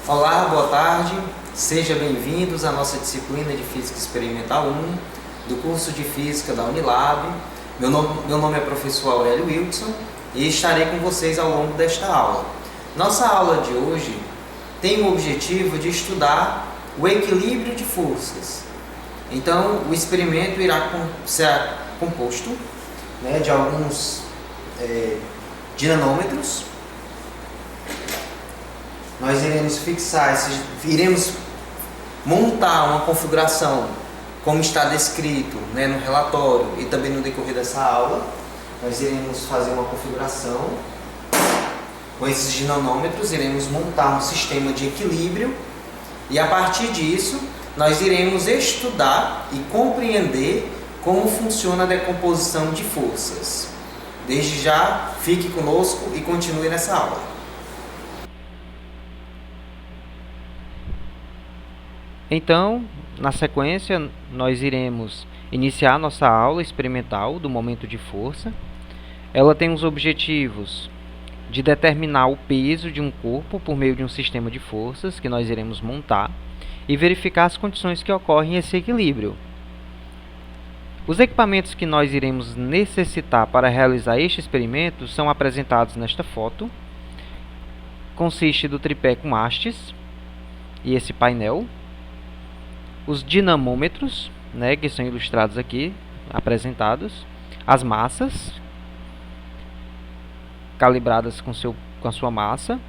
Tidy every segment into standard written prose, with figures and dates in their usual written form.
Olá, boa tarde. Sejam bem-vindos à nossa disciplina de Física Experimental 1 do curso de Física da Unilab. Meu nome é professor Aurélio Wilson e estarei com vocês ao longo desta aula. Nossa aula de hoje tem o objetivo de estudar o equilíbrio de forças. Então, o experimento irá ser composto de alguns dinamômetros. Nós iremos montar uma configuração como está descrito no relatório e também no decorrer dessa aula. Nós iremos fazer uma configuração com esses dinamômetros, iremos montar um sistema de equilíbrio e a partir disso nós iremos estudar e compreender como funciona a decomposição de forças. Desde já, fique conosco e continue nessa aula. Então, na sequência, nós iremos iniciar nossa aula experimental do momento de força. Ela tem os objetivos de determinar o peso de um corpo por meio de um sistema de forças que nós iremos montar e verificar as condições que ocorrem esse equilíbrio. Os equipamentos que nós iremos necessitar para realizar este experimento são apresentados nesta foto. Consiste do tripé com hastes e esse painel. Os dinamômetros, que são ilustrados aqui, apresentados. As massas, calibradas com a sua massa.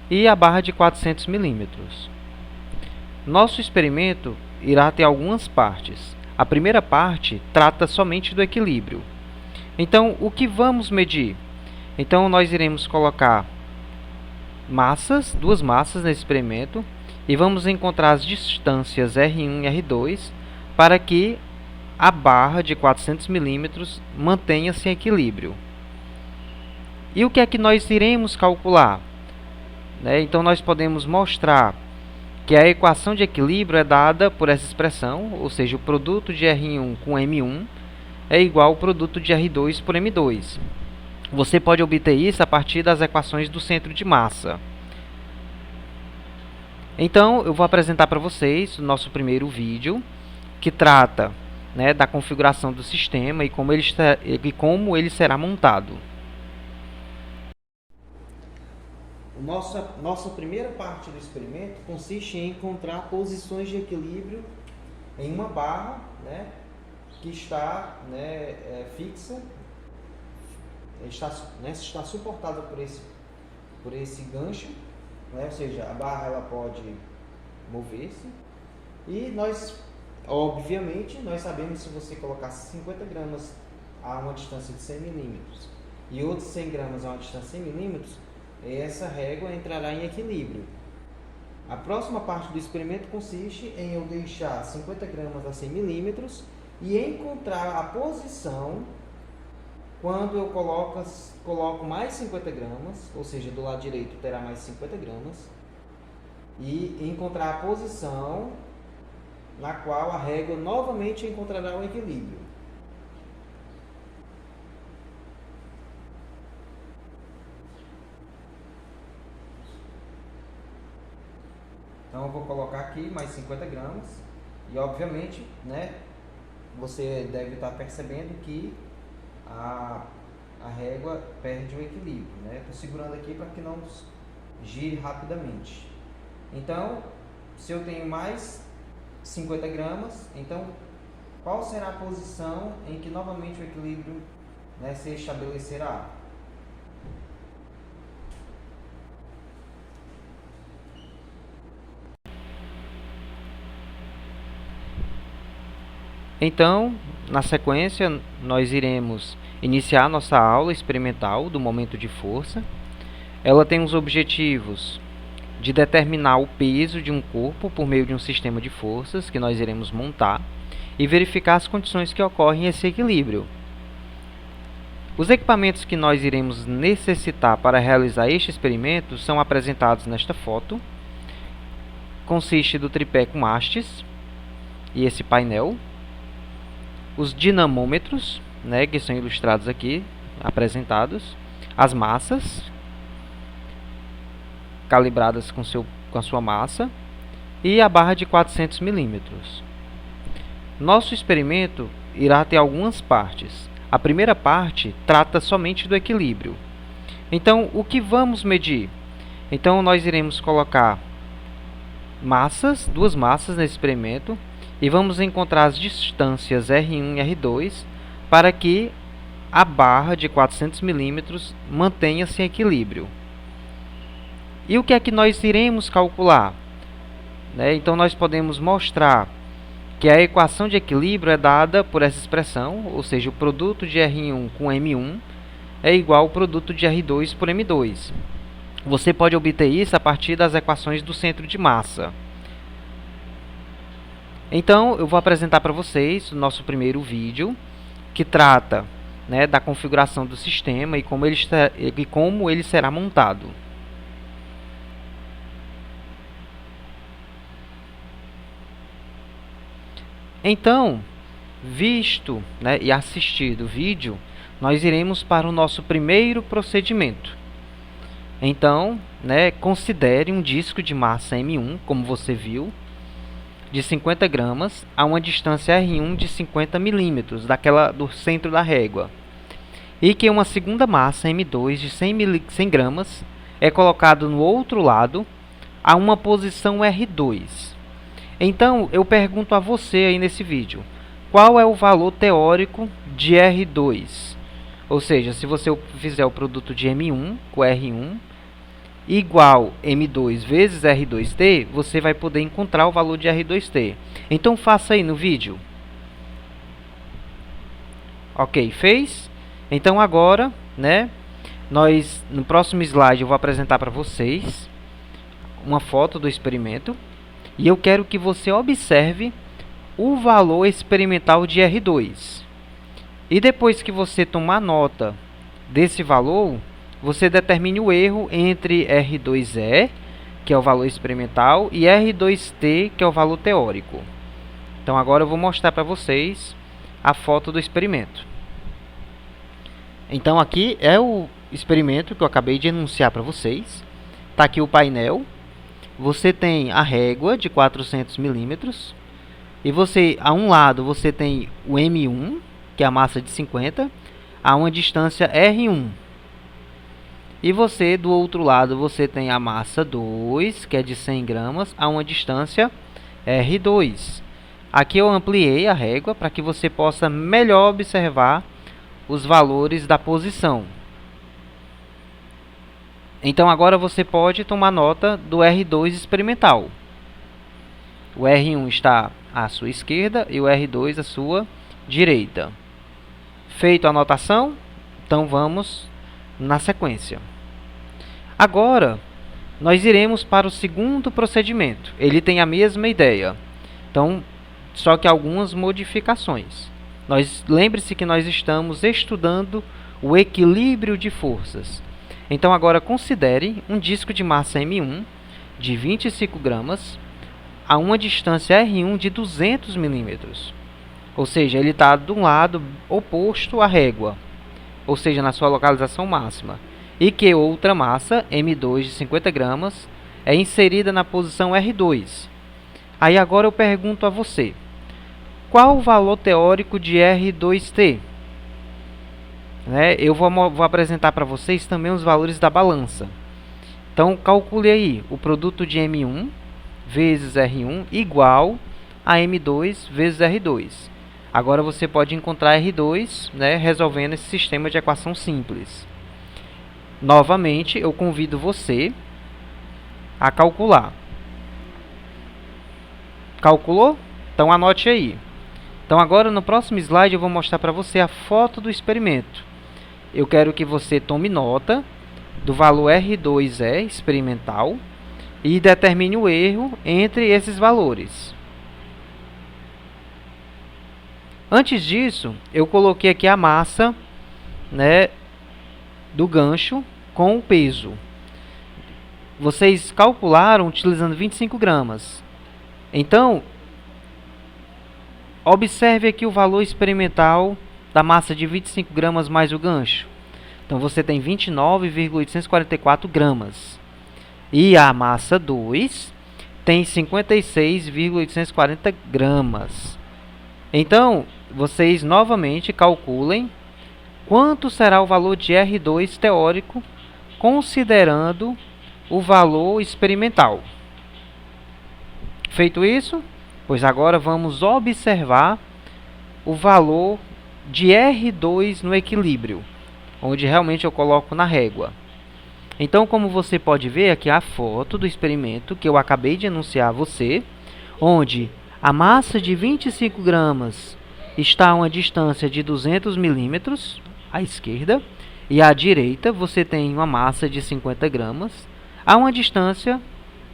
E a barra de 400 milímetros. Nosso experimento irá ter algumas partes. A primeira parte trata somente do equilíbrio. Então, o que vamos medir? Então, nós iremos colocar duas massas nesse experimento. E vamos encontrar as distâncias R1 e R2 para que a barra de 400 milímetros mantenha-se em equilíbrio. E o que é que nós iremos calcular? Então, nós podemos mostrar que a equação de equilíbrio é dada por essa expressão, ou seja, o produto de R1 com M1 é igual ao produto de R2 por M2. Você pode obter isso a partir das equações do centro de massa. Então, eu vou apresentar para vocês o nosso primeiro vídeo, que trata da configuração do sistema e como ele será montado. Nossa primeira parte do experimento consiste em encontrar posições de equilíbrio em uma barra que está fixa, está suportada por esse gancho. Ou seja, a barra ela pode mover-se e obviamente, nós sabemos que se você colocar 50 gramas a uma distância de 100 milímetros e outros 100 gramas a uma distância de 100 milímetros, essa régua entrará em equilíbrio. A próxima parte do experimento consiste em eu deixar 50 gramas a 100 milímetros e encontrar a posição quando eu coloco mais 50 gramas, ou seja, do lado direito terá mais 50 gramas, e encontrar a posição na qual a régua novamente encontrará o equilíbrio. Então eu vou colocar aqui mais 50 gramas e obviamente, você deve estar percebendo que a régua perde o equilíbrio. Estou segurando aqui para que não gire rapidamente. Então, se eu tenho mais 50 gramas, então qual será a posição em que novamente o equilíbrio se estabelecerá? Então, na sequência, nós iremos iniciar nossa aula experimental do momento de força. Ela tem os objetivos de determinar o peso de um corpo por meio de um sistema de forças que nós iremos montar e verificar as condições que ocorrem esse equilíbrio. Os equipamentos que nós iremos necessitar para realizar este experimento são apresentados nesta foto. Consiste do tripé com hastes e esse painel. Os dinamômetros, que são ilustrados aqui, apresentados. As massas, calibradas com com a sua massa, e a barra de 400 milímetros. Nosso experimento irá ter algumas partes. A primeira parte trata somente do equilíbrio. Então, o que vamos medir? Então, nós iremos colocar duas massas nesse experimento, e vamos encontrar as distâncias R1 e R2 para que a barra de 400 milímetros mantenha-se em equilíbrio. E o que é que nós iremos calcular? Então, nós podemos mostrar que a equação de equilíbrio é dada por essa expressão, ou seja, o produto de R1 com M1 é igual ao produto de R2 por M2. Você pode obter isso a partir das equações do centro de massa. Então, eu vou apresentar para vocês o nosso primeiro vídeo, que trata da configuração do sistema e como ele será montado. Então, visto e assistido o vídeo, nós iremos para o nosso primeiro procedimento. Então, considere um disco de massa M1, como você viu, de 50 gramas, a uma distância R1 de 50 milímetros, do centro da régua. E que uma segunda massa M2 de 100 gramas é colocado no outro lado, a uma posição R2. Então, eu pergunto a você aí nesse vídeo, qual é o valor teórico de R2? Ou seja, se você fizer o produto de M1 com R1 igual M2 vezes R2T, você vai poder encontrar o valor de R2T. Então, faça aí no vídeo. Ok, fez? Então, agora, no próximo slide eu vou apresentar para vocês uma foto do experimento. E eu quero que você observe o valor experimental de R2. E depois que você tomar nota desse valor, você determine o erro entre R2E, que é o valor experimental, e R2T, que é o valor teórico. Então, agora eu vou mostrar para vocês a foto do experimento. Então, aqui é o experimento que eu acabei de enunciar para vocês. Está aqui o painel. Você tem a régua de 400 milímetros. E a um lado, você tem o M1, que é a massa de 50, a uma distância R1. E do outro lado, você tem a massa 2, que é de 100 gramas, a uma distância R2. Aqui eu ampliei a régua para que você possa melhor observar os valores da posição. Então, agora você pode tomar nota do R2 experimental. O R1 está à sua esquerda e o R2 à sua direita. Feito a anotação, então vamos na sequência. Agora, nós iremos para o segundo procedimento. Ele tem a mesma ideia, então, só que algumas modificações. Lembre-se que nós estamos estudando o equilíbrio de forças. Então, agora considere um disco de massa M1 de 25 gramas a uma distância R1 de 200 milímetros. Ou seja, ele está do lado oposto à régua, ou seja, na sua localização máxima. E que outra massa, M2 de 50 gramas, é inserida na posição R2. Aí agora eu pergunto a você, qual o valor teórico de R2T? Eu vou apresentar para vocês também os valores da balança. Então, calcule aí o produto de M1 vezes R1 igual a M2 vezes R2. Agora você pode encontrar R2, resolvendo esse sistema de equação simples. Novamente, eu convido você a calcular. Calculou? Então, anote aí. Então, agora no próximo slide eu vou mostrar para você a foto do experimento. Eu quero que você tome nota do valor R2E experimental e determine o erro entre esses valores. Antes disso, eu coloquei aqui a massa, do gancho com o peso. Vocês calcularam utilizando 25 gramas. Então, observe aqui o valor experimental da massa de 25 gramas mais o gancho. Então, você tem 29,844 gramas. e a massa 2 tem 56,840 gramas. Então, vocês novamente calculem quanto será o valor de R2 teórico, considerando o valor experimental. Feito isso, pois agora vamos observar o valor de R2 no equilíbrio, onde realmente eu coloco na régua. Então, como você pode ver aqui a foto do experimento que eu acabei de anunciar a você, onde a massa de 25 gramas está a uma distância de 200 milímetros à esquerda, e à direita você tem uma massa de 50 gramas a uma distância,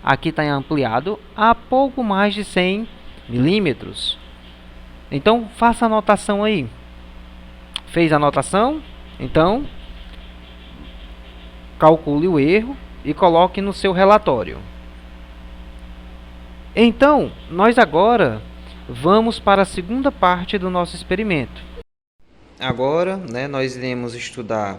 aqui está ampliado, a pouco mais de 100 milímetros. Então, faça a anotação aí. Fez a anotação? Então, calcule o erro e coloque no seu relatório. Então, nós agora vamos para a segunda parte do nosso experimento. Agora, nós iremos estudar,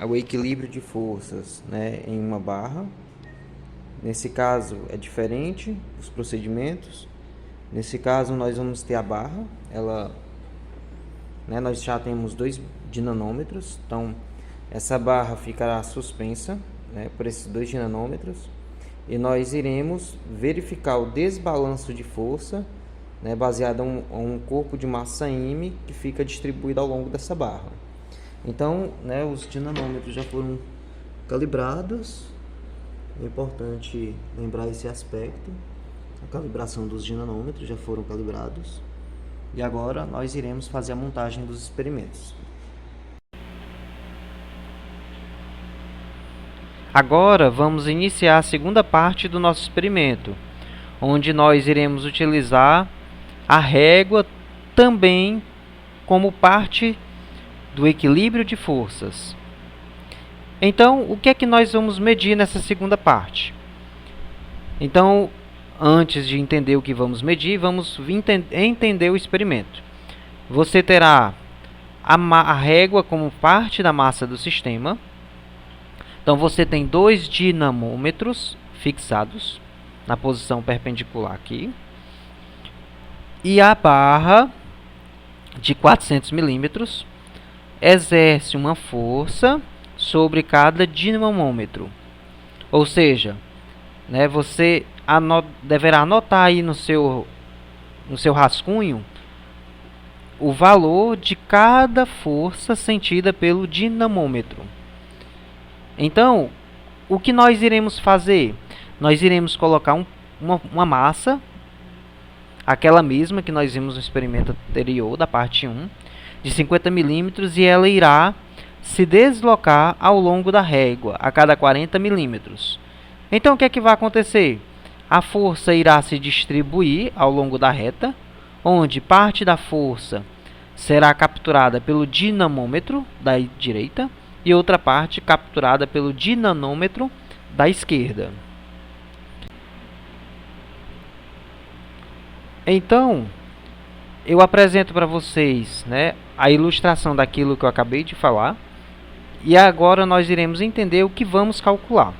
o equilíbrio de forças, em uma barra. Nesse caso é diferente os procedimentos. Nesse caso nós vamos ter a barra, nós já temos 2 dinamômetros, então essa barra ficará suspensa, por esses 2 dinamômetros, e nós iremos verificar o desbalanço de força, baseado em um corpo de massa M que fica distribuído ao longo dessa barra. Então, os dinamômetros já foram calibrados. É importante lembrar esse aspecto. A calibração dos dinamômetros já foram calibrados. E agora nós iremos fazer a montagem dos experimentos. Agora vamos iniciar a segunda parte do nosso experimento, onde nós iremos utilizar a régua também como parte do equilíbrio de forças. Então, o que é que nós vamos medir nessa segunda parte? Então, antes de entender o que vamos medir, vamos entender o experimento. Você terá a régua como parte da massa do sistema. Então, você tem 2 dinamômetros fixados na posição perpendicular aqui. E a barra de 400 milímetros exerce uma força sobre cada dinamômetro. Ou seja, você deverá anotar aí no seu rascunho o valor de cada força sentida pelo dinamômetro. Então, o que nós iremos fazer? Nós iremos colocar uma massa, aquela mesma que nós vimos no experimento anterior, da parte 1, de 50 milímetros, e ela irá se deslocar ao longo da régua, a cada 40 milímetros. Então, o que é que vai acontecer? A força irá se distribuir ao longo da reta, onde parte da força será capturada pelo dinamômetro da direita e outra parte capturada pelo dinamômetro da esquerda. Então, eu apresento para vocês, a ilustração daquilo que eu acabei de falar, e agora nós iremos entender o que vamos calcular.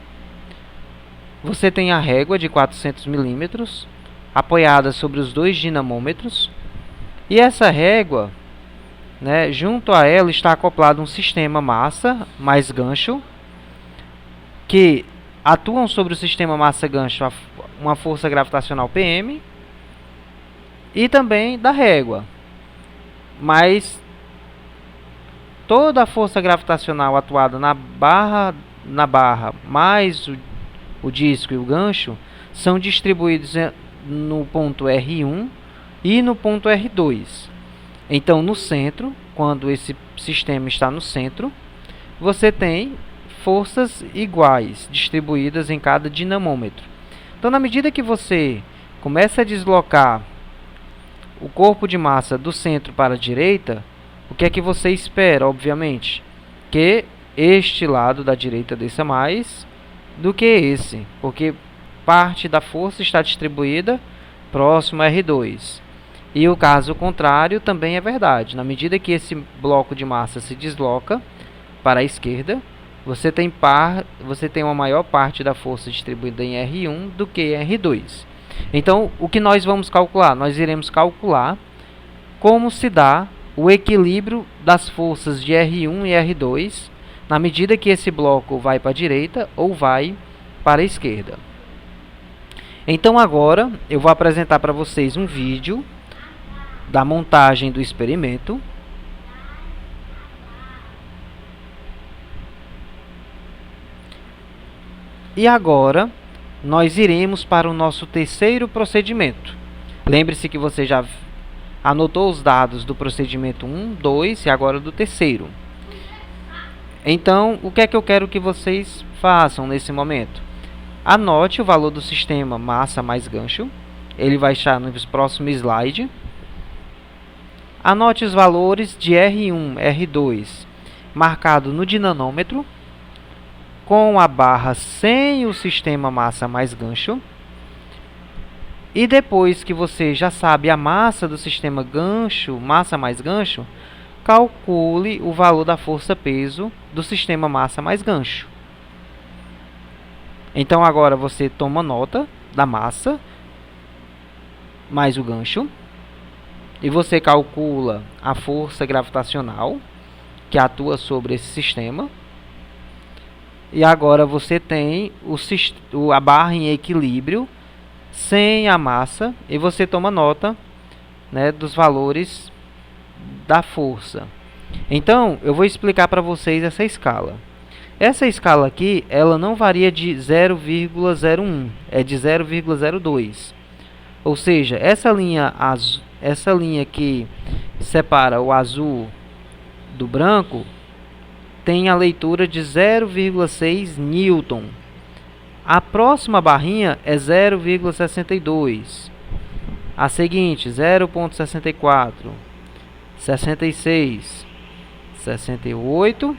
Você tem a régua de 400 milímetros apoiada sobre os 2 dinamômetros, e essa régua, junto a ela está acoplado um sistema massa mais gancho, que atuam sobre o sistema massa gancho uma força gravitacional PM, e também da régua. Mas toda a força gravitacional atuada na barra mais o disco e o gancho são distribuídos no ponto R1 e no ponto R2. Então, no centro, quando esse sistema está no centro, você tem forças iguais distribuídas em cada dinamômetro. Então, na medida que você começa a deslocar o corpo de massa do centro para a direita, o que é que você espera, obviamente? Que este lado da direita desça mais do que esse, porque parte da força está distribuída próximo a R2. E o caso contrário também é verdade. Na medida que esse bloco de massa se desloca para a esquerda, você tem uma maior parte da força distribuída em R1 do que em R2. Então, o que nós vamos calcular? Nós iremos calcular como se dá o equilíbrio das forças de R1 e R2 na medida que esse bloco vai para a direita ou vai para a esquerda. Então agora eu vou apresentar para vocês um vídeo da montagem do experimento. E agora nós iremos para o nosso terceiro procedimento. Lembre-se que você já anotou os dados do procedimento 1, 2 e agora do terceiro. Então, o que é que eu quero que vocês façam nesse momento? Anote o valor do sistema massa mais gancho. Ele vai estar no próximo slide. Anote os valores de R1, R2 marcado no dinamômetro, com a barra sem o sistema massa mais gancho. E depois que você já sabe a massa do sistema gancho, massa mais gancho, calcule o valor da força-peso do sistema massa mais gancho. Então agora você toma nota da massa mais o gancho e você calcula a força gravitacional que atua sobre esse sistema. E agora você tem a barra em equilíbrio sem a massa e você toma nota, né, dos valores da força. Então, eu vou explicar para vocês essa escala. Essa escala aqui, ela não varia de 0,01, é de 0,02. Ou seja, essa linha que separa o azul do branco tem a leitura de 0,6 newton. A próxima barrinha é 0,62. A seguinte, 0,64, 66, 68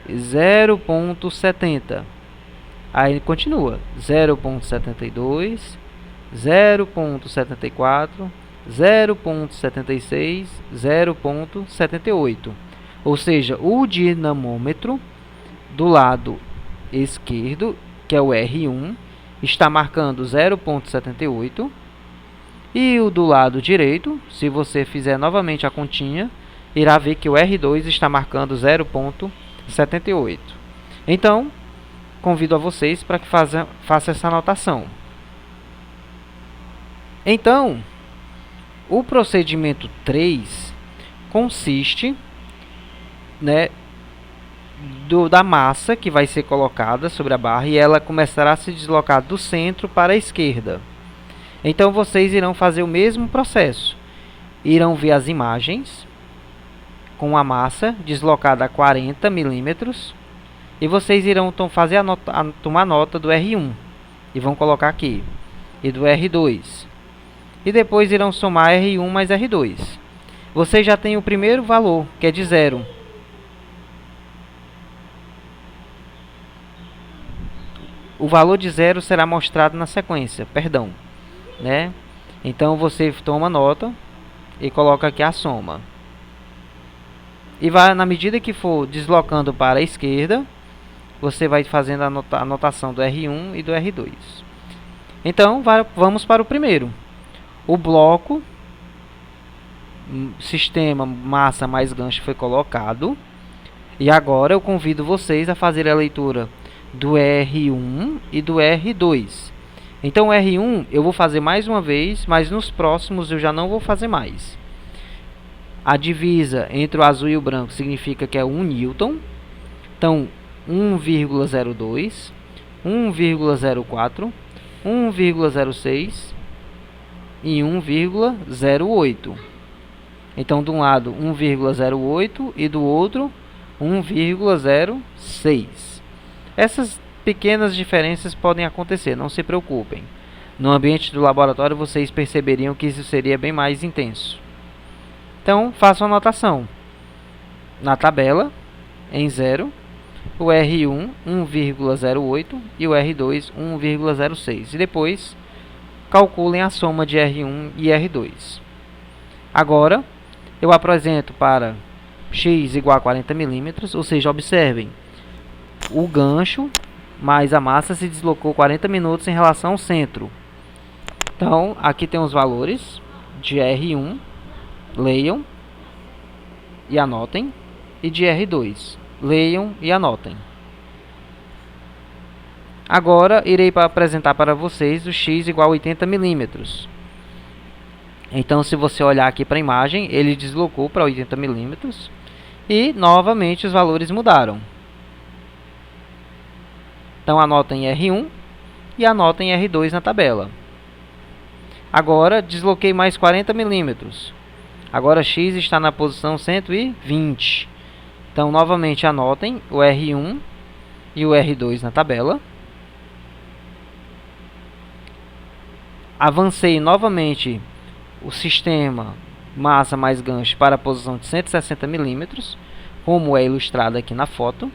e 0,70. Aí continua 0,72, 0,74, 0,76, 0,78. Ou seja, o dinamômetro do lado esquerdo, que é o R1, está marcando 0,78. E o do lado direito, se você fizer novamente a continha, irá ver que o R2 está marcando 0,78. Então, convido a vocês para que façam essa anotação. Então, o procedimento 3 consiste, né, da massa que vai ser colocada sobre a barra e ela começará a se deslocar do centro para a esquerda. Então vocês irão fazer o mesmo processo. Irão ver as imagens com a massa deslocada a 40 milímetros e vocês irão tomar nota do R1 e vão colocar aqui, e do R2. E depois irão somar R1 mais R2. Vocês já têm o primeiro valor, que é de 0. O valor de 0 será mostrado na sequência, perdão, né? Então você toma nota e coloca aqui a soma. E vai, na medida que for deslocando para a esquerda, você vai fazendo a anotação do R1 e do R2. Então, vamos para o primeiro. O bloco, sistema massa mais gancho foi colocado. E agora eu convido vocês a fazer a leitura do R1 e do R2. Então o R1 eu vou fazer mais uma vez, mas nos próximos eu já não vou fazer mais. A divisa entre o azul e o branco significa que é 1 newton. Então 1,02, 1,04, 1,06 e 1,08. Então de um lado 1,08 e do outro 1,06. Essas pequenas diferenças podem acontecer, não se preocupem. No ambiente do laboratório vocês perceberiam que isso seria bem mais intenso. Então façam a anotação. Na tabela, em 0, o R1 1,08 e o R2 1,06. E depois calculem a soma de R1 e R2. Agora eu apresento para x igual a 40 milímetros, ou seja, observem. o gancho mais a massa se deslocou 40 minutos em relação ao centro. Então, aqui tem os valores de R1, leiam e anotem, e de R2, leiam e anotem. Agora, irei apresentar para vocês o x igual a 80 milímetros. Então, se você olhar aqui para a imagem, ele deslocou para 80 milímetros e, novamente, os valores mudaram. Então, anotem R1 e anotem R2 na tabela. Agora, desloquei mais 40 milímetros. Agora, x está na posição 120. Então, novamente, anotem o R1 e o R2 na tabela. Avancei novamente o sistema massa mais gancho para a posição de 160 milímetros, como é ilustrado aqui na foto.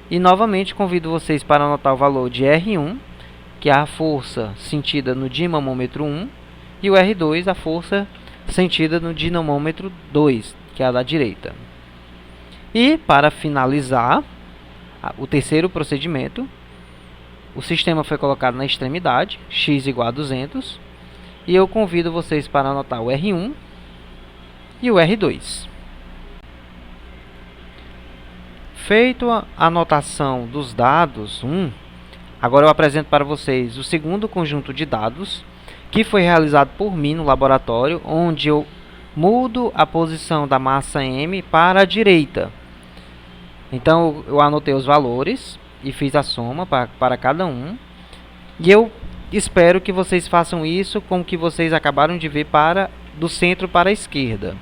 E novamente convido vocês para anotar o valor de R1, que é a força sentida no dinamômetro 1, e o R2, a força sentida no dinamômetro 2, que é a da direita. E para finalizar o terceiro procedimento, o sistema foi colocado na extremidade, x igual a 200, e eu convido vocês para anotar o R1 e o R2. Feito a anotação dos dados 1, agora eu apresento para vocês o segundo conjunto de dados, que foi realizado por mim no laboratório, onde eu mudo a posição da massa M para a direita. Então, eu anotei os valores e fiz a soma para cada um. E eu espero que vocês façam isso com o que vocês acabaram de ver do centro para a esquerda.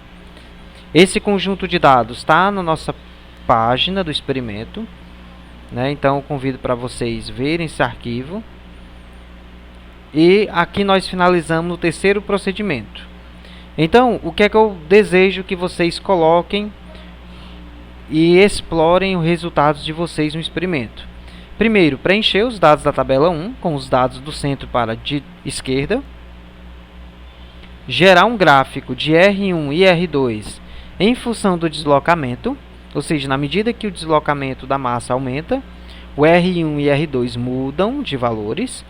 Esse conjunto de dados está na nossa página do experimento, né? Então, eu convido para vocês verem esse arquivo. E aqui nós finalizamos o terceiro procedimento. Então, o que é que eu desejo que vocês coloquem e explorem os resultados de vocês no experimento? Primeiro, preencher os dados da tabela 1 com os dados do centro para a esquerda. Gerar um gráfico de R1 e R2 em função do deslocamento, ou seja, na medida que o deslocamento da massa aumenta, o R1 e R2 mudam de valores.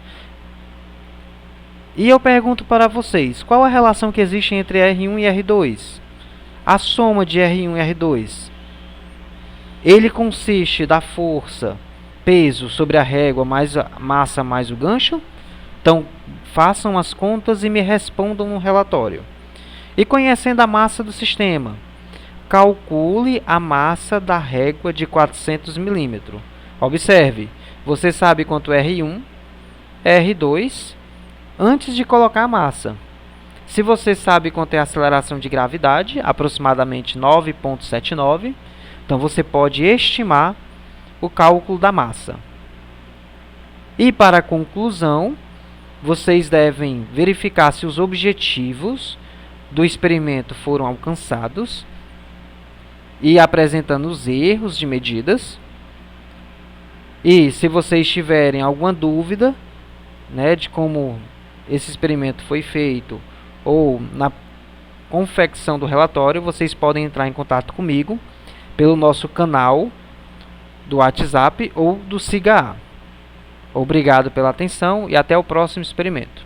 E eu pergunto para vocês, qual a relação que existe entre R1 e R2? A soma de R1 e R2, ele consiste da força, peso sobre a régua mais a massa mais o gancho? Então, façam as contas e me respondam no relatório. E conhecendo a massa do sistema, calcule a massa da régua de 400 milímetros. Observe, você sabe quanto é R1, R2, antes de colocar a massa. Se você sabe quanto é a aceleração de gravidade, aproximadamente 9,79, então você pode estimar o cálculo da massa. E para a conclusão, vocês devem verificar se os objetivos do experimento foram alcançados e apresentando os erros de medidas. E se vocês tiverem alguma dúvida, né, de como esse experimento foi feito ou na confecção do relatório, vocês podem entrar em contato comigo pelo nosso canal do WhatsApp ou do SIGA. Obrigado pela atenção e até o próximo experimento.